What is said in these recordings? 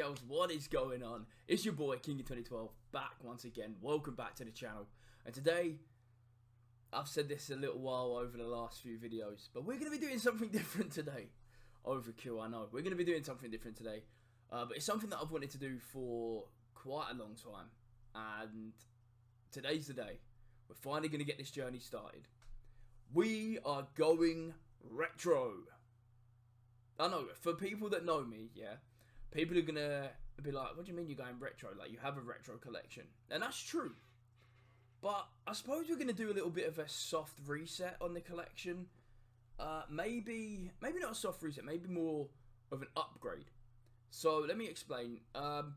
girls, what is going on? It's your boy King of 2012 back once again. Welcome back to the channel. And today, I've said this a little while over the last few videos, but we're going to be doing something different today. Overkill, I know. We're going to be doing something different today. But it's something that I've wanted to do for quite a long time. And today's the day. We're finally going to get this journey started. We are going retro. I know, for people that know me, yeah, people are going to be like, what do you mean you're going retro? Like, you have a retro collection. And that's true. But I suppose we're going to do a little bit of a soft reset on the collection. Maybe not a soft reset, maybe more of an upgrade. So, let me explain.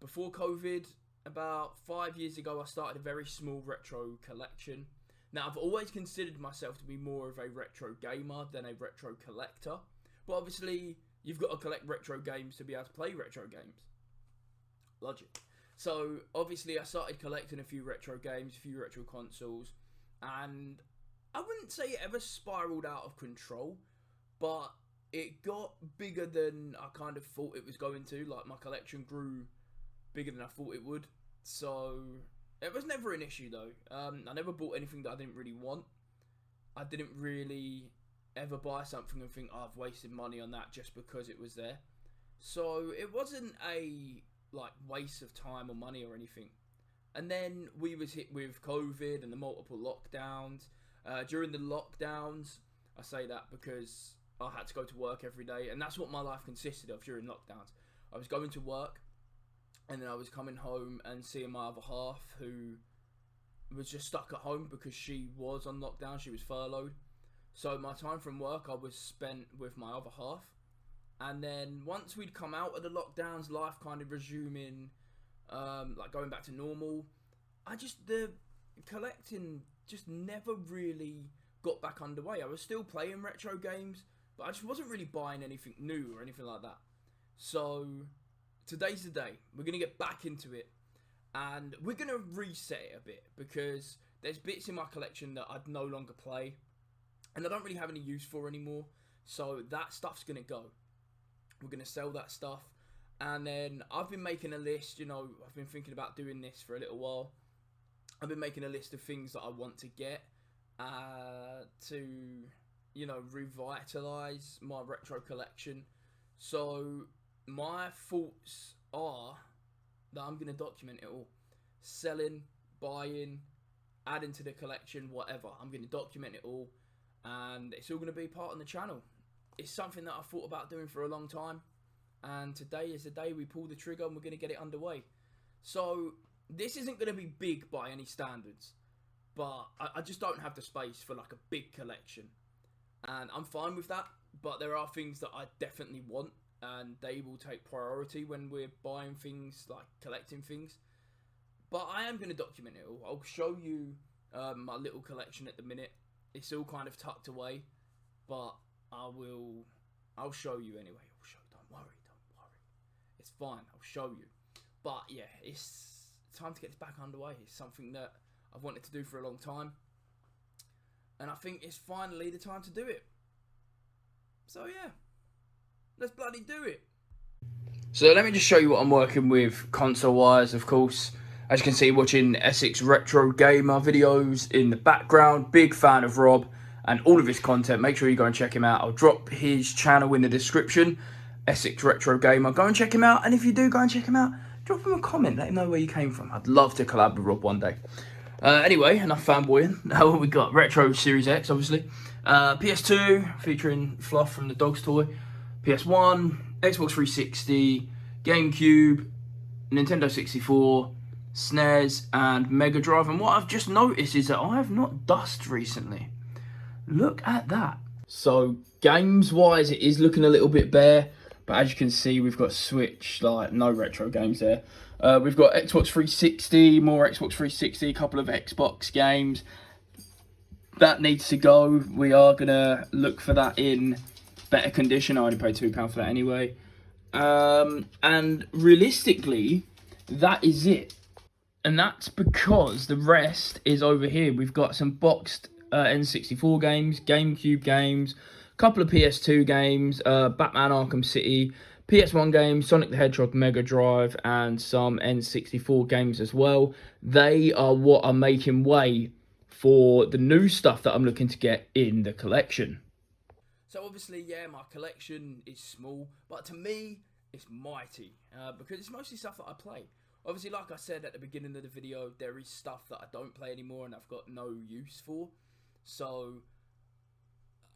Before COVID, about 5 years ago, I started a very small retro collection. Now, I've always considered myself to be more of a retro gamer than a retro collector. But obviously, you've got to collect retro games to be able to play retro games. Logic. So, obviously, I started collecting a few retro games, a few retro consoles. And I wouldn't say it ever spiraled out of control. But it got bigger than I kind of thought it was going to. Like, my collection grew bigger than I thought it would. So, it was never an issue, though. I never bought anything that I didn't really want. I didn't really ever buy something and think, oh, I've wasted money on that just because it was there. So it wasn't a like waste of time or money or anything. And then we was hit with COVID and the multiple lockdowns. During the lockdowns, I say that because I had to go to work every day, and that's what my life consisted of during lockdowns. I was going to work, and then I was coming home and seeing my other half, who was just stuck at home because she was on lockdown. She was furloughed. So my time from work, I was spent with my other half. And then once we'd come out of the lockdowns, life kind of resuming, like going back to normal, the collecting just never really got back underway. I was still playing retro games, but I just wasn't really buying anything new or anything like that. So today's the day. We're going to get back into it. And we're going to reset it a bit because there's bits in my collection that I'd no longer play. And I don't really have any use for anymore. So that stuff's going to go. We're going to sell that stuff. And then I've been making a list. You know, I've been thinking about doing this for a little while. I've been making a list of things that I want to get. To, you know, revitalise my retro collection. So my thoughts are that I'm going to document it all. Selling, buying, adding to the collection, whatever. I'm going to document it all. And it's all going to be part of the channel. It's something that I thought about doing for a long time. And today is the day we pull the trigger and we're going to get it underway. So, this isn't going to be big by any standards. But I just don't have the space for like a big collection. And I'm fine with that. But there are things that I definitely want. And they will take priority when we're buying things, like collecting things. But I am going to document it all. I'll show you my little collection at the minute. It's all kind of tucked away, but I'll show you anyway. Don't worry. It's fine, I'll show you. But yeah, it's time to get this back underway. It's something that I've wanted to do for a long time. And I think it's finally the time to do it. So yeah, let's bloody do it. So let me just show you what I'm working with console-wise, of course. As you can see, watching Essex Retro Gamer videos in the background. Big fan of Rob and all of his content. Make sure you go and check him out. I'll drop his channel in the description. Essex Retro Gamer. Go and check him out. And if you do go and check him out, drop him a comment. Let him know where you came from. I'd love to collab with Rob one day. Anyway, enough fanboying. Now what we got? Retro Series X, obviously. PS2, featuring Fluff from the Dog's Toy. PS1, Xbox 360, GameCube, Nintendo 64, SNES and Mega Drive. And what I've just noticed is that I have not dusted recently. Look at that. So games wise, it is looking a little bit bare, but as you can see, we've got Switch, like no retro games there. We've got Xbox 360, more Xbox 360, a couple of Xbox games. That needs to go. We are gonna look for that in better condition. I only paid £2 for that anyway. And realistically, that is it. And that's because the rest is over here. We've got some boxed N64 games, GameCube games, a couple of PS2 games, Batman Arkham City, PS1 games, Sonic the Hedgehog Mega Drive, and some N64 games as well. They are what are making way for the new stuff that I'm looking to get in the collection. So obviously, yeah, my collection is small, but to me, it's mighty, because it's mostly stuff that I play. Obviously, like I said at the beginning of the video, there is stuff that I don't play anymore and I've got no use for. So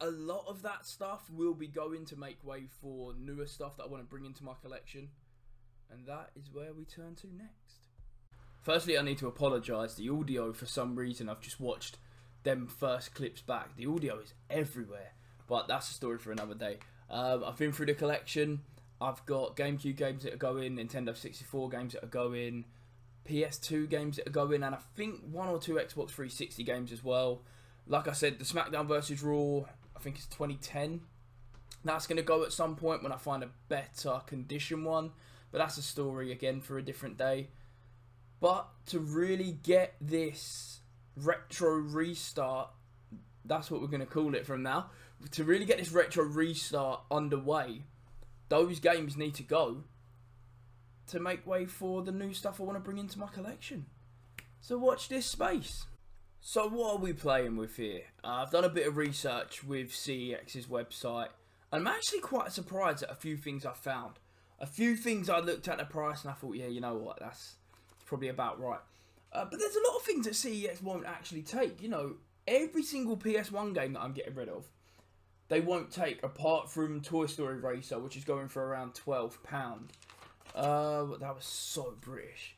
a lot of that stuff will be going to make way for newer stuff that I want to bring into my collection. And that is where we turn to next. Firstly, I need to apologise. The audio, for some reason, I've just watched them first clips back. The audio is everywhere. But that's a story for another day. I've been through the collection. I've got GameCube games that are going, Nintendo 64 games that are going, PS2 games that are going, and I think 1 or 2 Xbox 360 games as well. Like I said, the SmackDown vs. Raw, I think it's 2010. That's going to go at some point when I find a better condition one. But that's a story again for a different day. But to really get this retro restart, that's what we're going to call it from now. To really get this retro restart underway, those games need to go to make way for the new stuff I want to bring into my collection. So watch this space. So what are we playing with here? I've done a bit of research with CEX's website. I'm actually quite surprised at a few things I found. A few things I looked at the price and I thought, yeah, you know what, that's probably about right. But there's a lot of things that CEX won't actually take. You know, every single PS1 game that I'm getting rid of, they won't take, apart from Toy Story Racer, which is going for around £12. That was so British.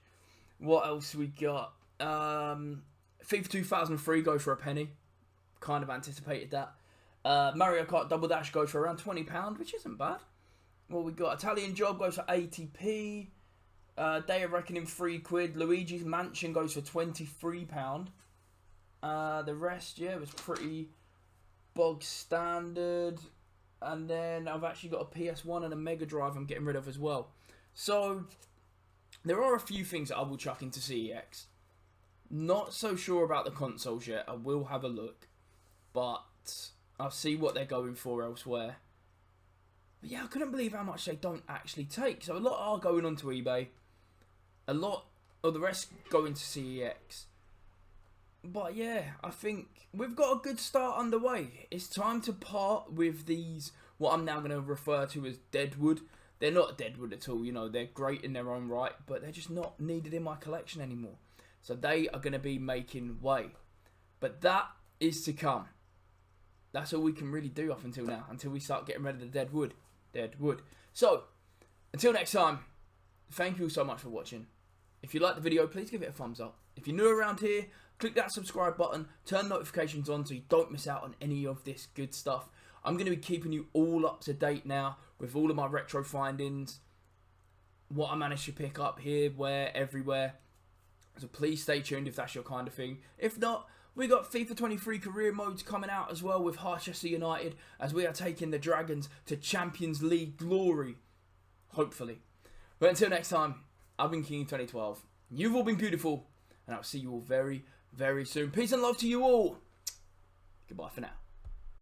What else we got? FIFA 2003 goes for a penny. Kind of anticipated that. Mario Kart Double Dash goes for around £20, which isn't bad. What we got? Italian Job goes for 80p. Day of Reckoning £3. Luigi's Mansion goes for £23. The rest, yeah, was pretty bog standard. And then I've actually got a PS1 and a Mega Drive I'm getting rid of as well. So there are a few things that I will chuck into CEX. Not so sure about the consoles yet. I will have a look, but I'll see what they're going for elsewhere. But yeah, I couldn't believe how much they don't actually take. So a lot are going onto eBay. A lot of the rest go into CEX. But yeah, I think we've got a good start underway. It's time to part with these, what I'm now going to refer to as deadwood. They're not deadwood at all, you know, they're great in their own right, but they're just not needed in my collection anymore. So they are going to be making way. But that is to come. That's all we can really do up until now, until we start getting rid of the deadwood. Deadwood. So, until next time, thank you all so much for watching. If you liked the video, please give it a thumbs up. If you're new around here, click that subscribe button, turn notifications on so you don't miss out on any of this good stuff. I'm going to be keeping you all up to date now with all of my retro findings, what I managed to pick up here, where, everywhere. So please stay tuned if that's your kind of thing. If not, we got FIFA 23 career modes coming out as well with Harchester United as we are taking the Dragons to Champions League glory. Hopefully. But until next time, I've been King 2012. You've all been beautiful. And I'll see you all very, very soon. Peace and love to you all. Goodbye for now.